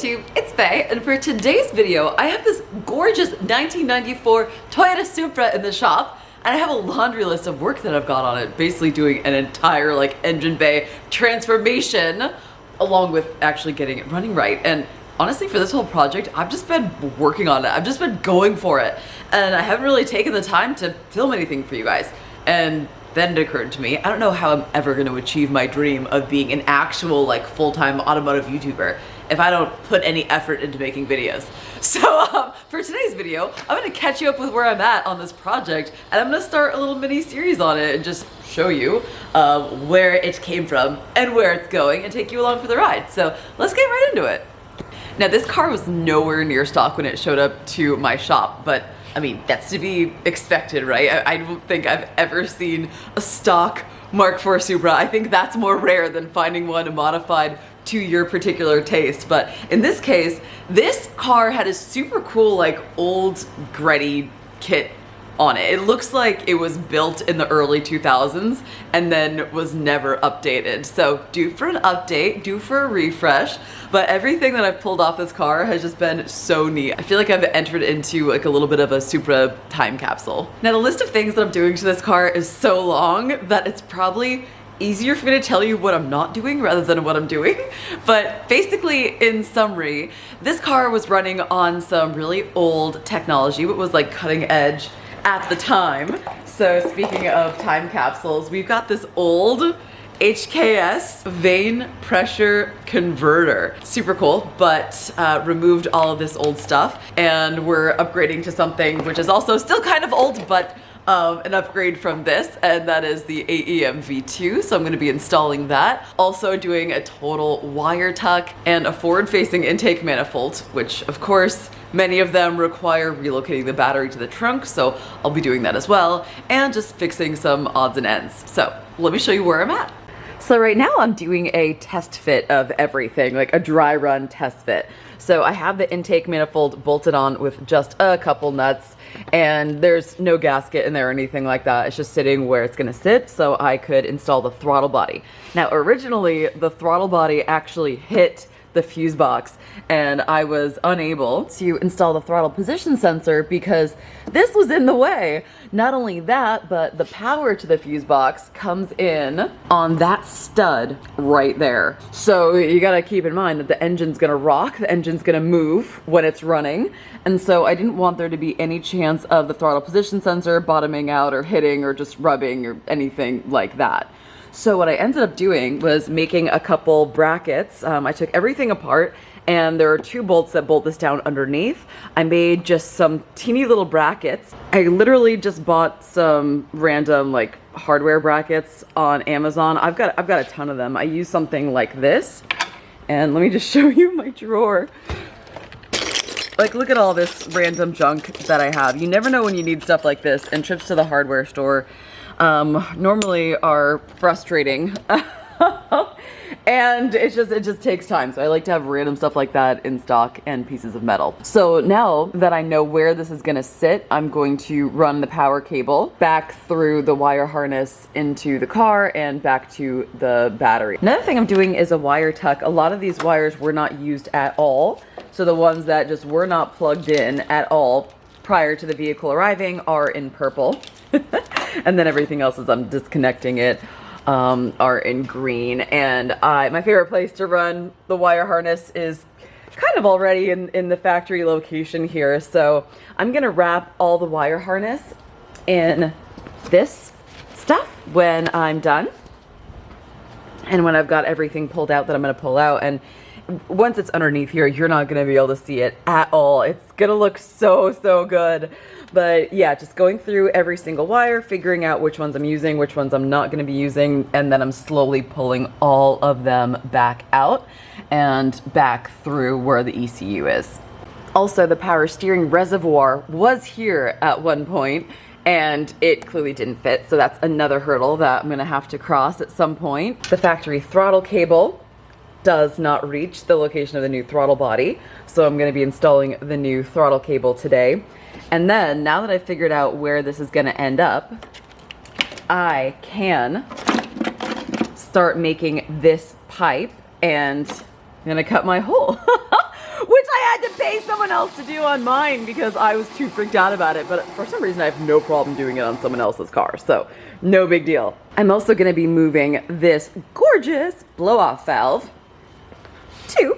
YouTube, it's Faye, and for today's video, I have this gorgeous 1994 Toyota Supra in the shop, and I have a laundry list of work that I've got on it, basically doing an entire like engine bay transformation, along with actually getting it running right. And honestly, for this whole project, I've just been working on it. I've just been going for it, and I haven't really taken the time to film anything for you guys. And then it occurred to me, I don't know how I'm ever going to achieve my dream of being an actual like full-time automotive YouTuber if I don't put any effort into making videos. So for today's video, I'm going to catch you up with where I'm at on this project, and I'm going to start a little mini series on it and just show you where it came from and where it's going and take you along for the ride. So let's get right into it. Now, this car was nowhere near stock when it showed up to my shop, but I mean, that's to be expected, right? I don't think I've ever seen a stock Mk4 Supra. I think that's more rare than finding one modified to your particular taste. But in this case, this car had a super cool, like, old Gretty kit on it. It looks like it was built in the early 2000s and then was never updated. So due for an update, due for a refresh, but everything that I've pulled off this car has just been so neat. I feel like I've entered into like a little bit of a Supra time capsule. Now, the list of things that I'm doing to this car is so long that it's probably easier for me to tell you what I'm not doing rather than what I'm doing. But basically, in summary, this car was running on some really old technology, but was like cutting edge at the time. So speaking of time capsules, we've got this old HKS vane pressure converter. Super cool, but removed all of this old stuff, and we're upgrading to something which is also still kind of old, but an upgrade from this, and that is the AEM V2, so I'm going to be installing that. Also doing a total wire tuck and a forward-facing intake manifold, which of course many of them require relocating the battery to the trunk, so I'll be doing that as well, and just fixing some odds and ends. So let me show you where I'm at. So right now I'm doing a test fit of everything, like a dry run test fit. So I have the intake manifold bolted on with just a couple nuts, and there's no gasket in there or anything like that. It's just sitting where it's gonna sit so I could install the throttle body. Now, originally the throttle body actually hit the fuse box, and I was unable to install the throttle position sensor because this was in the way. Not only that, but the power to the fuse box comes in on that stud right there. So you gotta keep in mind that the engine's gonna rock, the engine's gonna move when it's running, and so I didn't want there to be any chance of the throttle position sensor bottoming out or hitting or just rubbing or anything like that. So what I ended up doing was making a couple brackets. I took everything apart, and there are two bolts that bolt this down underneath. I made just some teeny little brackets. I literally just bought some random like hardware brackets on Amazon. I've got a ton of them. I use something like this, and let me just show you my drawer. Like, look at all this random junk that I have. You never know when you need stuff like this, and trips to the hardware store normally are frustrating. And it just takes time. So I like to have random stuff like that in stock and pieces of metal. So now that I know where this is gonna sit, I'm going to run the power cable back through the wire harness into the car and back to the battery. Another thing I'm doing is a wire tuck. A lot of these wires were not used at all. So the ones that just were not plugged in at all prior to the vehicle arriving are in purple. And then everything else, as I'm disconnecting it, are in green. And my favorite place to run the wire harness is kind of already in the factory location here. So I'm gonna wrap all the wire harness in this stuff when I'm done, and when I've got everything pulled out that I'm gonna pull out. And once it's underneath here, you're not gonna be able to see it at all. It's gonna look so good. But yeah, just going through every single wire, figuring out which ones I'm using, which ones I'm not gonna be using, and then I'm slowly pulling all of them back out and back through where the ECU is. Also, the power steering reservoir was here at one point, and it clearly didn't fit, so that's another hurdle that I'm gonna have to cross at some point. The factory throttle cable does not reach the location of the new throttle body, so I'm gonna be installing the new throttle cable today. And then, now that I've figured out where this is gonna end up, I can start making this pipe, and I'm gonna cut my hole. I had to pay someone else to do on mine because I was too freaked out about it. But for some reason, I have no problem doing it on someone else's car. So no big deal. I'm also going to be moving this gorgeous blow-off valve to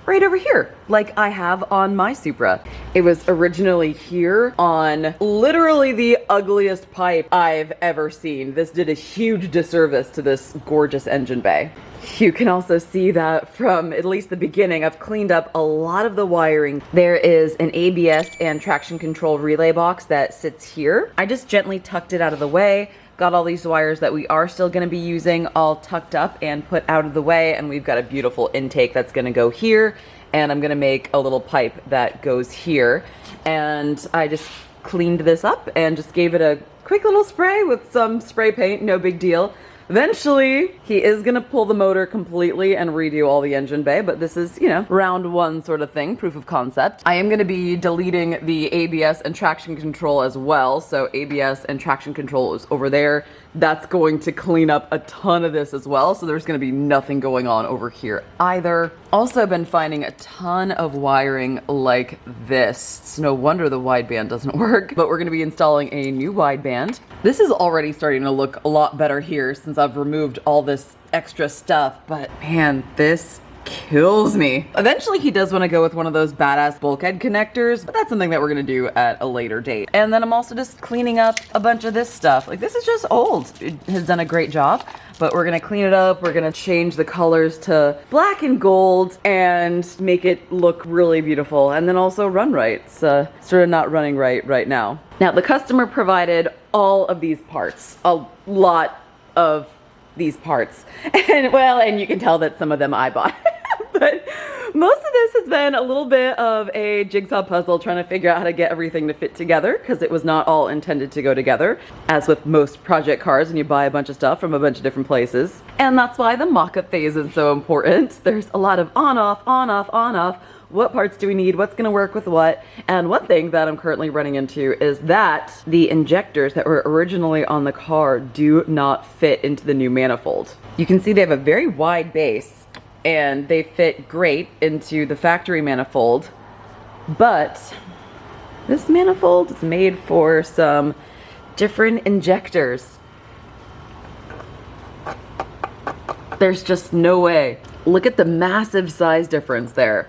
right over here, like I have on my Supra. It was originally here on literally the ugliest pipe I've ever seen. This did a huge disservice to this gorgeous engine bay. You can also see that from at least the beginning, I've cleaned up a lot of the wiring. There is an ABS and traction control relay box that sits here. I just gently tucked it out of the way. Got all these wires that we are still gonna be using all tucked up and put out of the way, and we've got a beautiful intake that's gonna go here, and I'm gonna make a little pipe that goes here. And I just cleaned this up and just gave it a quick little spray with some spray paint, no big deal. Eventually, he is gonna pull the motor completely and redo all the engine bay, but this is, you know, round one sort of thing, proof of concept. I am gonna be deleting the ABS and traction control as well, so ABS and traction control is over there. That's going to clean up a ton of this as well, so there's gonna be nothing going on over here either. Also been finding a ton of wiring like this. It's no wonder the wideband doesn't work, but we're gonna be installing a new wideband. This is already starting to look a lot better here since I've removed all this extra stuff, but man, this kills me. Eventually he does want to go with one of those badass bulkhead connectors, but that's something that we're gonna do at a later date. And then I'm also just cleaning up a bunch of this stuff. Like, this is just old. It has done a great job, but we're gonna clean it up. We're gonna change the colors to black and gold and make it look really beautiful, and then also run right. It's sort of not running right now. Now, the customer provided all of these parts, a lot of these parts. And well, and you can tell that some of them I bought. But most of this has been a little bit of a jigsaw puzzle trying to figure out how to get everything to fit together, because it was not all intended to go together, as with most project cars when you buy a bunch of stuff from a bunch of different places. And that's why the mock-up phase is so important. There's a lot of on, off, on, off, on, off. What parts do we need? What's gonna work with what? And one thing that I'm currently running into is that the injectors that were originally on the car do not fit into the new manifold. You can see they have a very wide base and they fit great into the factory manifold, but this manifold is made for some different injectors. There's just no way. Look at the massive size difference there.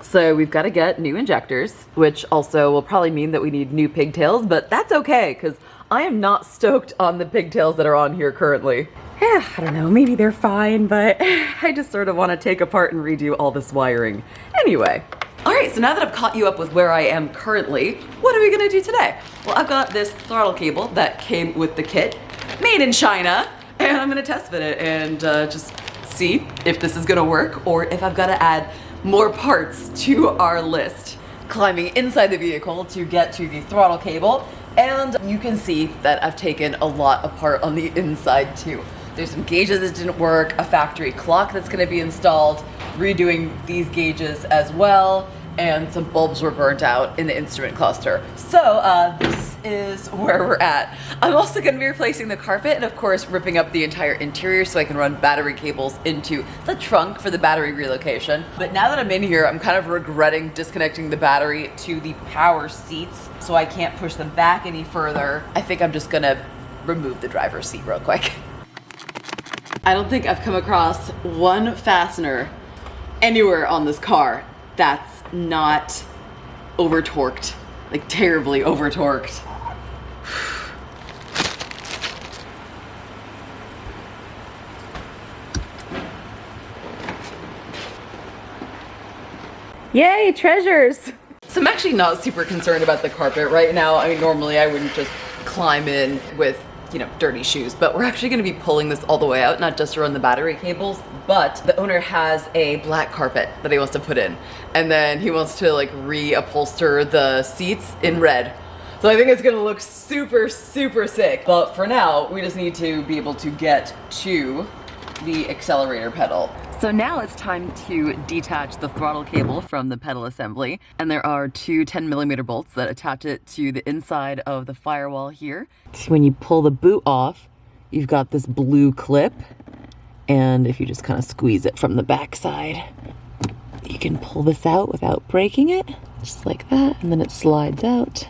So we've got to get new injectors, which also will probably mean that we need new pigtails, but that's okay, because I am not stoked on the pigtails that are on here currently. Yeah, I don't know, maybe they're fine, but I just sort of want to take apart and redo all this wiring. Anyway. All right, so now that I've caught you up with where I am currently, what are we gonna do today? Well, I've got this throttle cable that came with the kit, made in China, and I'm gonna test fit it and just see if this is gonna work or if I've got to add more parts to our list. Climbing inside the vehicle to get to the throttle cable, and you can see that I've taken a lot apart on the inside too. There's some gauges that didn't work, a factory clock that's gonna be installed, redoing these gauges as well, and some bulbs were burnt out in the instrument cluster. So this is where we're at. I'm also gonna be replacing the carpet and of course ripping up the entire interior so I can run battery cables into the trunk for the battery relocation. But now that I'm in here, I'm kind of regretting disconnecting the battery to the power seats so I can't push them back any further. I think I'm just gonna remove the driver's seat real quick. I don't think I've come across one fastener anywhere on this car that's not over torqued, like terribly over torqued. Yay, treasures! So I'm actually not super concerned about the carpet right now. I mean, normally I wouldn't just climb in with, you know, dirty shoes, but we're actually gonna be pulling this all the way out, not just to run the battery cables, but the owner has a black carpet that he wants to put in, and then he wants to like reupholster the seats in red. So I think it's gonna look super, super sick. But for now, we just need to be able to get to the accelerator pedal. So now it's time to detach the throttle cable from the pedal assembly. And there are two 10mm bolts that attach it to the inside of the firewall here. So when you pull the boot off, you've got this blue clip. And if you just kind of squeeze it from the back side, You can pull this out without breaking it, just like that, and then it slides out.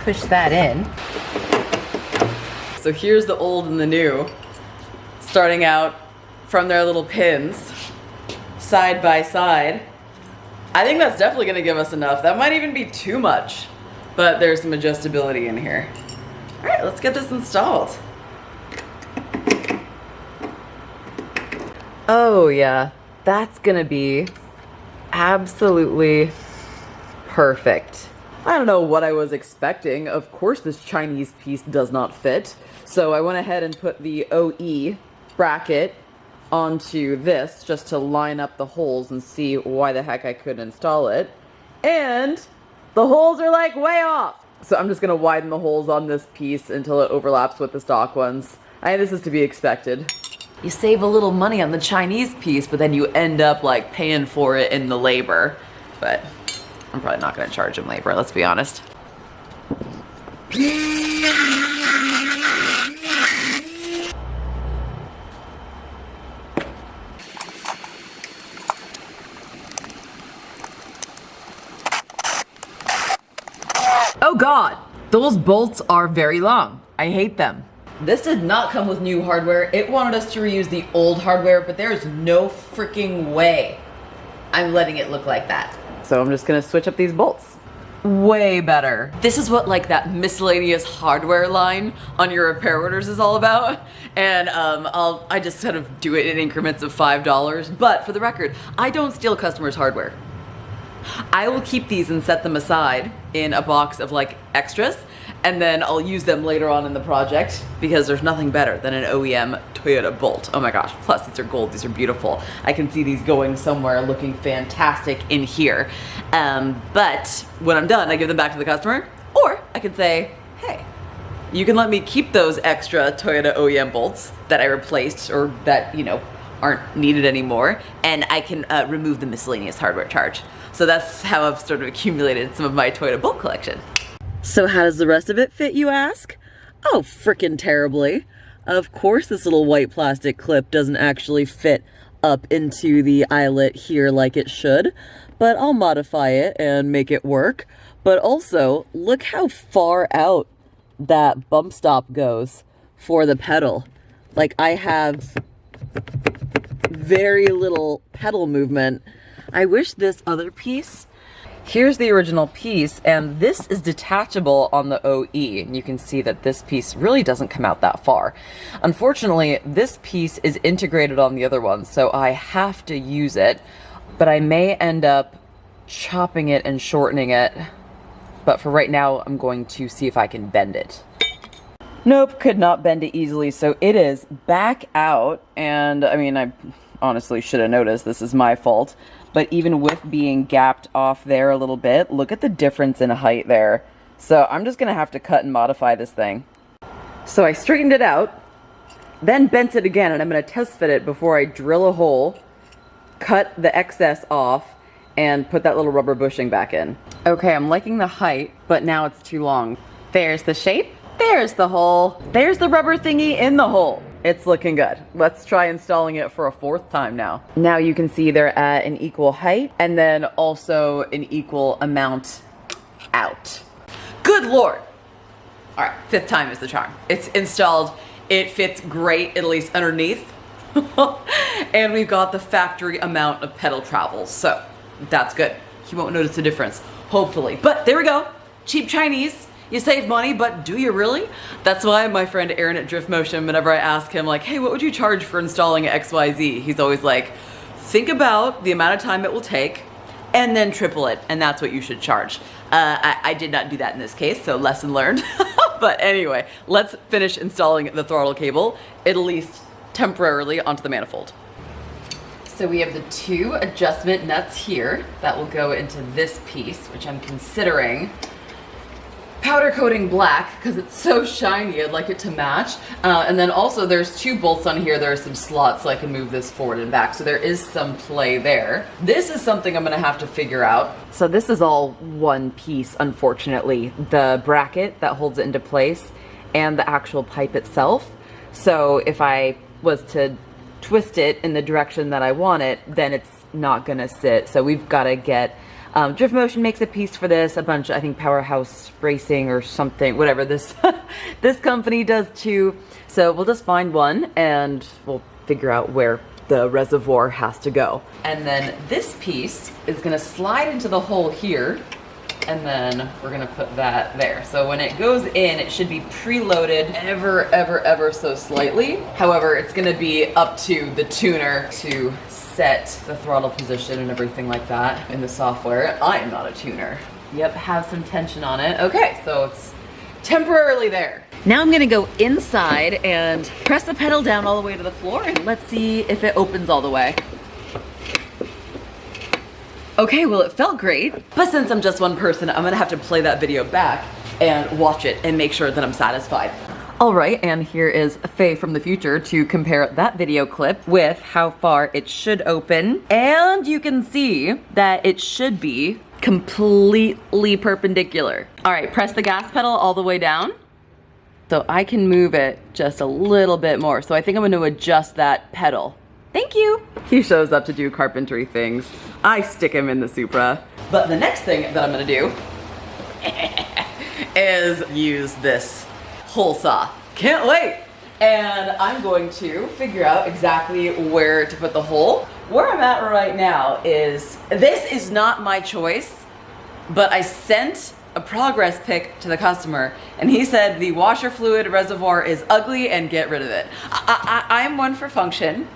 Push that in. So here's the old and the new, starting out from their little pins, side by side. I think that's definitely gonna give us enough. That might even be too much, but there's some adjustability in here. All right, let's get this installed. Oh yeah, that's gonna be absolutely perfect. I don't know what I was expecting. Of course this Chinese piece does not fit. So I went ahead and put the OE bracket onto this just to line up the holes and see why the heck I couldn't install it. And the holes are like way off. So I'm just gonna widen the holes on this piece until it overlaps with the stock ones. This is to be expected. You save a little money on the Chinese piece, but then you end up like paying for it in the labor. But I'm probably not gonna charge him labor, let's be honest. Oh God, those bolts are very long. I hate them. This did not come with new hardware. It wanted us to reuse the old hardware, but there is no freaking way I'm letting it look like that. So I'm just gonna switch up these bolts. Way better. This is what like that miscellaneous hardware line on your repair orders is all about. And I just kind of do it in increments of $5. But for the record, I don't steal customers' hardware. I will keep these and set them aside in a box of like extras, and then I'll use them later on in the project because there's nothing better than an OEM Toyota Bolt. Oh my gosh, plus these are gold, these are beautiful. I can see these going somewhere looking fantastic in here. But when I'm done, I give them back to the customer, or I can say, hey, you can let me keep those extra Toyota OEM bolts that I replaced or that, you know, aren't needed anymore, and I can remove the miscellaneous hardware charge. So that's how I've sort of accumulated some of my Toyota Bolt collection. So how does the rest of it fit, you ask? Oh, frickin' terribly. Of course this little white plastic clip doesn't actually fit up into the eyelet here like it should, but I'll modify it and make it work. But also, look how far out that bump stop goes for the pedal. Like, I have very little pedal movement. I wish this other piece, here's the original piece, and this is detachable on the OE, and you can see that this piece really doesn't come out that far. Unfortunately, this piece is integrated on the other one, so I have to use it, but I may end up chopping it and shortening it, but for right now, I'm going to see if I can bend it. Nope, could not bend it easily, so it is back out, and I mean, I honestly should have noticed, this is my fault. But even with being gapped off there a little bit, look at the difference in height there. So I'm just gonna have to cut and modify this thing. So I straightened it out, then bent it again, and I'm gonna test fit it before I drill a hole, cut the excess off, and put that little rubber bushing back in. Okay, I'm liking the height, but now it's too long. There's the shape, there's the hole, there's the rubber thingy in the hole. It's looking good. Let's try installing it for a fourth time now. Now you can see they're at an equal height and then also an equal amount out. Good Lord. All right, fifth time is the charm. It's installed. It fits great, at least underneath. And we've got the factory amount of pedal travel. So that's good. You won't notice the difference, hopefully. But there we go. Cheap Chinese. You save money, but do you really? That's why my friend Aaron at Drift Motion, whenever I ask him like, hey, what would you charge for installing XYZ? He's always like, think about the amount of time it will take and then triple it, and that's what you should charge. I did not do that in this case, so lesson learned. But anyway, let's finish installing the throttle cable, at least temporarily, onto the manifold. So we have the two adjustment nuts here that will go into this piece, which I'm considering powder coating black because it's so shiny. I'd like it to match. And then also there's two bolts on here. There are some slots so I can move this forward and back. So there is some play there. This is something I'm gonna have to figure out. So this is all one piece, unfortunately. The bracket that holds it into place and the actual pipe itself. So if I was to twist it in the direction that I want it, then it's not gonna sit. So we've got to get Drift Motion makes a piece for this, a bunch, I think Powerhouse Racing or something, whatever this this company does too. So we'll just find one and we'll figure out where the reservoir has to go. And then this piece is gonna slide into the hole here, and then we're gonna put that there. So when it goes in, it should be preloaded ever so slightly. However, it's gonna be up to the tuner to set the throttle position and everything like that in the software. I am not a tuner. Yep, have some tension on it. Okay, so it's temporarily there. Now I'm gonna go inside and press the pedal down all the way to the floor, and let's see if it opens all the way. Okay, well, it felt great, but since I'm just one person, I'm gonna have to play that video back and watch it and make sure that I'm satisfied. All right, and here is Faye from the future to compare that video clip with how far it should open. And you can see that it should be completely perpendicular. All right, press the gas pedal all the way down. So I can move it just a little bit more. So I think I'm gonna adjust that pedal. Thank you. He shows up to do carpentry things. I stick him in the Supra. But the next thing that I'm gonna do is use this hole saw. Can't wait. And I'm going to figure out exactly where to put the hole. Where I'm at right now is, this is not my choice, but I sent a progress pic to the customer and he said the washer fluid reservoir is ugly and get rid of it. I'm one for function.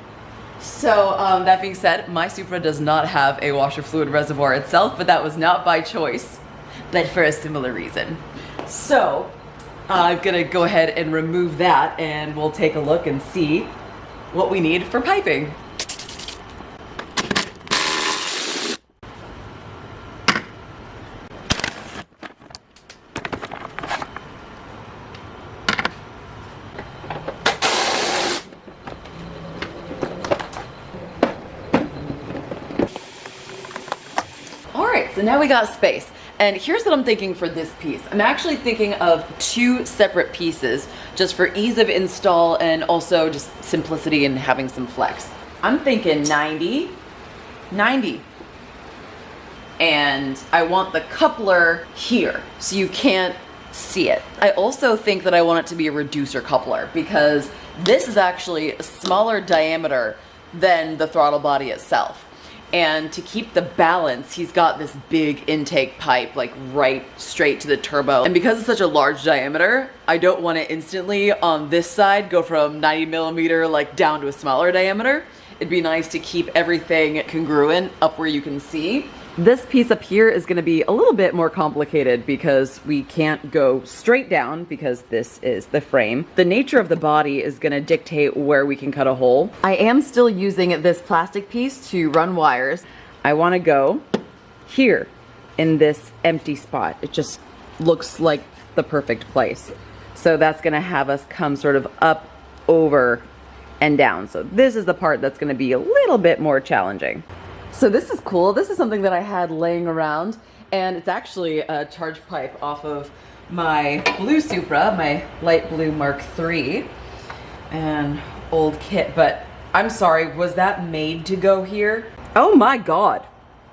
So that being said, my Supra does not have a washer fluid reservoir itself, but that was not by choice, but for a similar reason. So I'm gonna go ahead and remove that and we'll take a look and see what we need for piping. So now we got space. And here's what I'm thinking for this piece. I'm actually thinking of two separate pieces just for ease of install and also just simplicity and having some flex. I'm thinking 90, 90. And I want the coupler here so you can't see it. I also think that I want it to be a reducer coupler because this is actually a smaller diameter than the throttle body itself. And to keep the balance, he's got this big intake pipe, like right straight to the turbo. And because it's such a large diameter, I don't want to instantly on this side go from 90 millimeter like down to a smaller diameter. It'd be nice to keep everything congruent up where you can see. This piece up here is going to be a little bit more complicated because we can't go straight down because this is the frame. The nature of the body is going to dictate where we can cut a hole. I am still using this plastic piece to run wires. I want to go here in this empty spot. It just looks like the perfect place. So that's going to have us come sort of up, over, and down. So this is the part that's going to be a little bit more challenging. So this is cool. This is something that I had laying around, and it's actually a charge pipe off of my blue Supra, my light blue Mark III, and old kit. But I'm sorry, was that made to go here? Oh my God.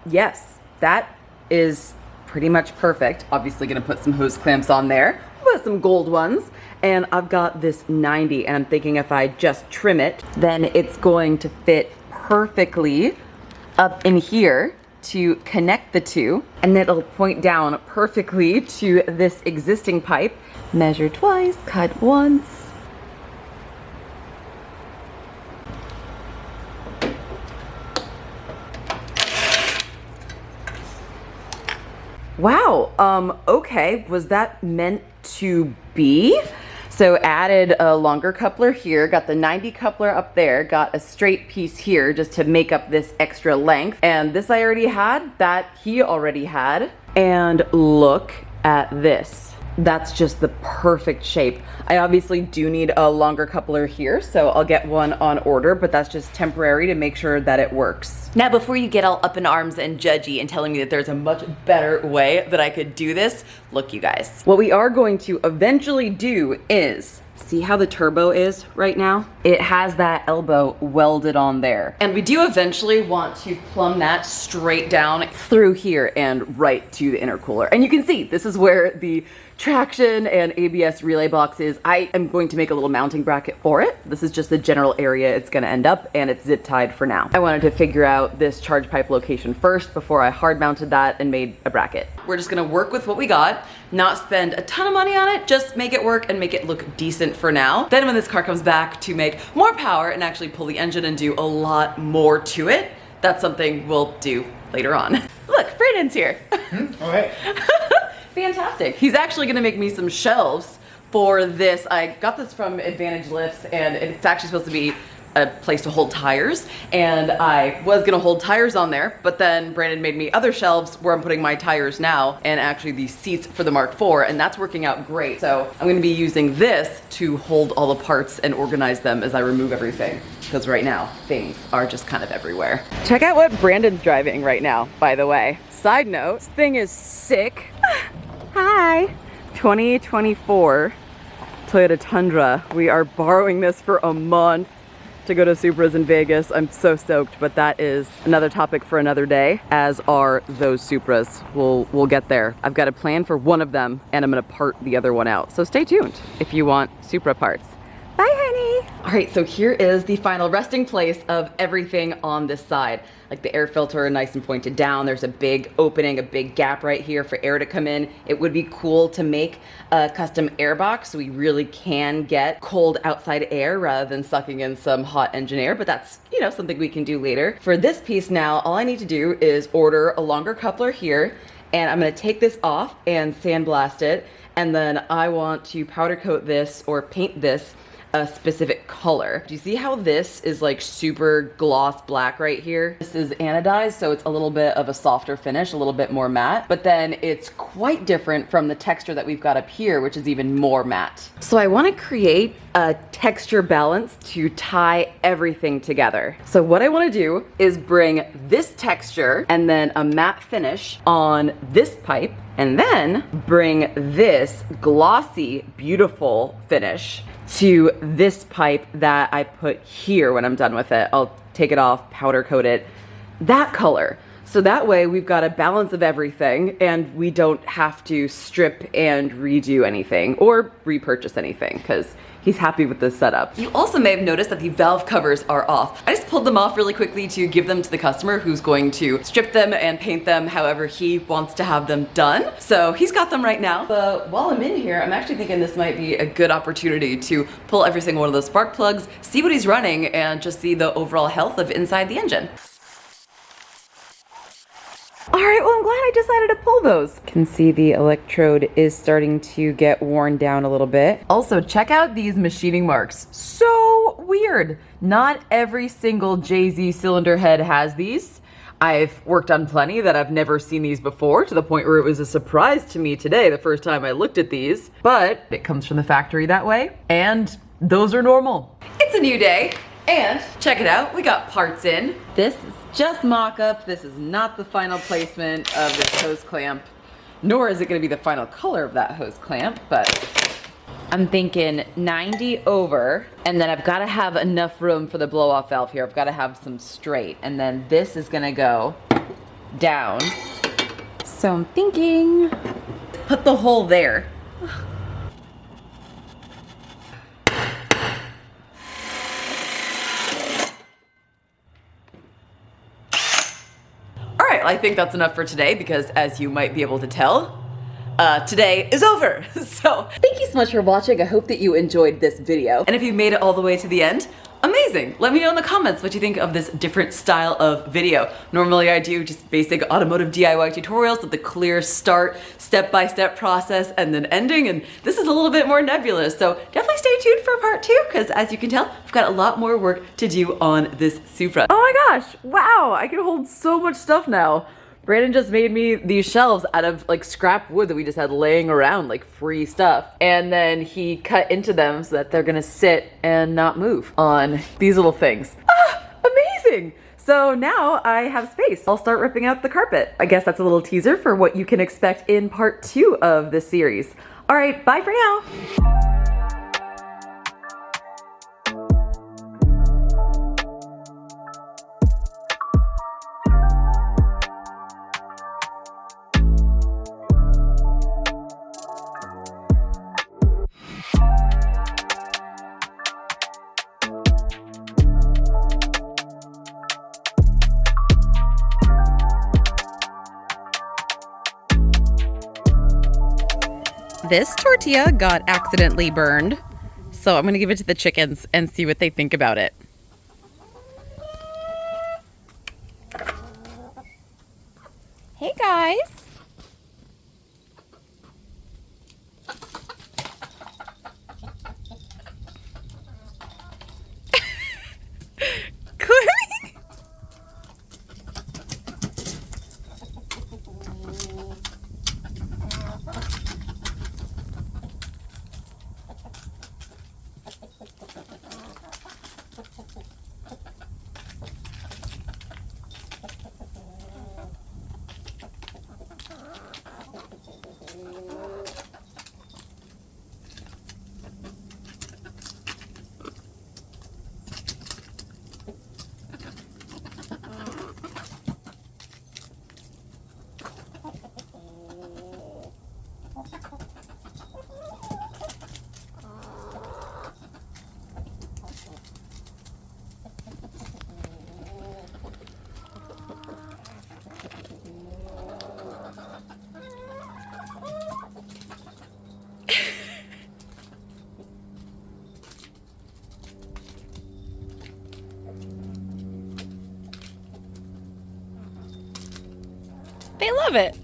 Yes, that is pretty much perfect. Obviously gonna put some hose clamps on there, put some gold ones, and I've got this 90, and I'm thinking if I just trim it, then it's going to fit perfectly up in here to connect the two, and it'll point down perfectly to this existing pipe. Measure twice, cut once. Wow, okay, was that meant to be? So added a longer coupler here, got the 90 coupler up there, got a straight piece here just to make up this extra length. And this I already had, that he already had. And look at this. That's just the perfect shape. I obviously do need a longer coupler here, so I'll get one on order, but that's just temporary to make sure that it works. Now, before you get all up in arms and judgy and telling me that there's a much better way that I could do this, look, you guys. What we are going to eventually do is, see how the turbo is right now? It has that elbow welded on there. And we do eventually want to plumb that straight down through here and right to the intercooler. And you can see, this is where the traction and ABS relay box is. I am going to make a little mounting bracket for it. This is just the general area it's gonna end up, and it's zip tied for now. I wanted to figure out this charge pipe location first before I hard mounted that and made a bracket. We're just gonna work with what we got, not spend a ton of money on it, just make it work and make it look decent for now. Then when this car comes back to make more power and actually pull the engine and do a lot more to it, that's something we'll do later on. Look, Brandon's here. All right. Fantastic. He's actually gonna make me some shelves for this. I got this from Advantage Lifts, and it's actually supposed to be a place to hold tires, and I was gonna hold tires on there, but then Brandon made me other shelves where I'm putting my tires now, and actually the seats for the Mk4, and that's working out great. So I'm gonna be using this to hold all the parts and organize them as I remove everything, because right now things are just kind of everywhere. Check out what Brandon's driving right now, by the way. Side note, this thing is sick. Hi. 2024 Toyota Tundra. We are borrowing this for a month to go to Supras in Vegas. I'm so stoked, but that is another topic for another day, as are those Supras. We'll get there. I've got a plan for one of them, and I'm gonna part the other one out. So stay tuned if you want Supra parts. Bye, honey. All right, so here is the final resting place of everything on this side. Like the air filter nice and pointed down. There's a big opening, a big gap right here for air to come in. It would be cool to make a custom air box so we really can get cold outside air rather than sucking in some hot engine air, but that's, you know, something we can do later. For this piece now, all I need to do is order a longer coupler here, and I'm gonna take this off and sandblast it, and then I want to powder coat this or paint this a specific color. Do you see how this is like super gloss black right here? This is anodized, so it's a little bit of a softer finish, a little bit more matte, but then it's quite different from the texture that we've got up here, which is even more matte. So I want to create a texture balance to tie everything together. So what I want to do is bring this texture and then a matte finish on this pipe, and then bring this glossy, beautiful finish to this pipe that I put here when I'm done with it. I'll take it off, powder coat it, that color. So that way we've got a balance of everything, and we don't have to strip and redo anything or repurchase anything, because he's happy with this setup. You also may have noticed that the valve covers are off. I just pulled them off really quickly to give them to the customer, who's going to strip them and paint them however he wants to have them done. So he's got them right now. But while I'm in here, I'm actually thinking this might be a good opportunity to pull every single one of those spark plugs, see what he's running, and just see the overall health of inside the engine. All right, well, I'm glad I decided to pull those. Can see the electrode is starting to get worn down a little bit. Also, check out these machining marks. So weird. Not every single JZ cylinder head has these. I've worked on plenty that I've never seen these before, to the point where it was a surprise to me today the first time I looked at these. But it comes from the factory that way, and those are normal. It's a new day. And check it out, we got parts in. This is just mock-up. This is not the final placement of this hose clamp, nor is it gonna be the final color of that hose clamp, but I'm thinking 90 over, and then I've gotta have enough room for the blow-off valve here. I've gotta have some straight, and then this is gonna go down. So I'm thinking, put the hole there. I think that's enough for today, because as you might be able to tell, today is over. So thank you so much for watching. I hope that you enjoyed this video. And if you made it all the way to the end, amazing. Let me know in the comments what you think of this different style of video. Normally I do just basic automotive DIY tutorials with the clear start, step-by-step process, and then ending, and this is a little bit more nebulous, so definitely stay tuned for part 2, because as you can tell, I've got a lot more work to do on this Supra. Oh my gosh, wow, I can hold so much stuff now. Brandon just made me these shelves out of like scrap wood that we just had laying around, like free stuff. And then he cut into them so that they're gonna sit and not move on these little things. Ah, amazing! So now I have space. I'll start ripping out the carpet. I guess that's a little teaser for what you can expect in part 2 of this series. All right, bye for now. This tortilla got accidentally burned, so I'm gonna give it to the chickens and see what they think about it. Hey guys. They love it.